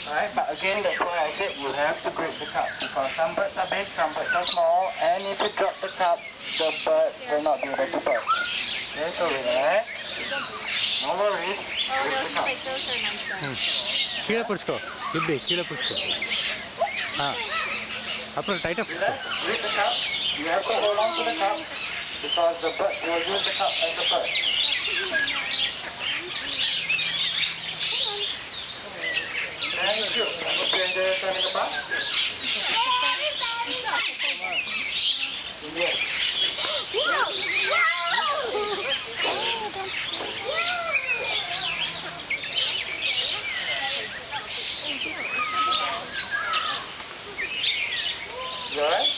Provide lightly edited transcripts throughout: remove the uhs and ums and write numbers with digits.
Right, but again, that's why I said you have to grip the cup because some birds are big, some birds are small, and if you drop the cup, the bird will not be able to perch. Okay, so relax. No worries. Grip the cup. கீழே பிடிச்சிக்கோ இப்படி கீழே பிடிச்சிக்கோ ஆ அப்புறம் டைட்டாக பிடிச்சிக்கோ Relax. Grip the cup. You have to hold on to the cup because the bird will use the cup as a perch. Thank you. Hope you enjoy turning about. Yes. You alright?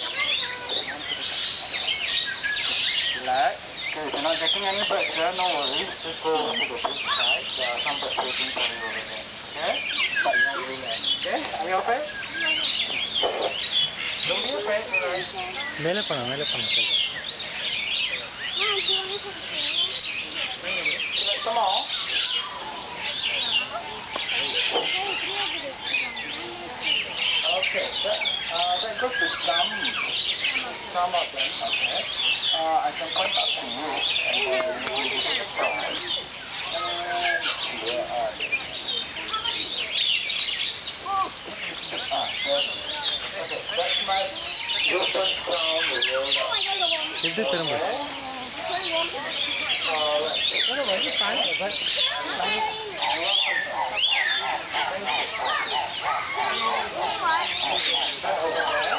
Relax. Okay, if you're not getting any birds here, no worries. Just go over to the big side. There are some birds waiting for you over there. Okay? But you have to relax. Okay? Are you okay? Don't be afraid, alright? மேலே பண்ண சரி Come on. Okay, that goes to some of them, okay. I can point out to you and then you give it a try. And where are they? Okay, that's my Rufous Crown Roller. இப்படி திரும்ப Over there.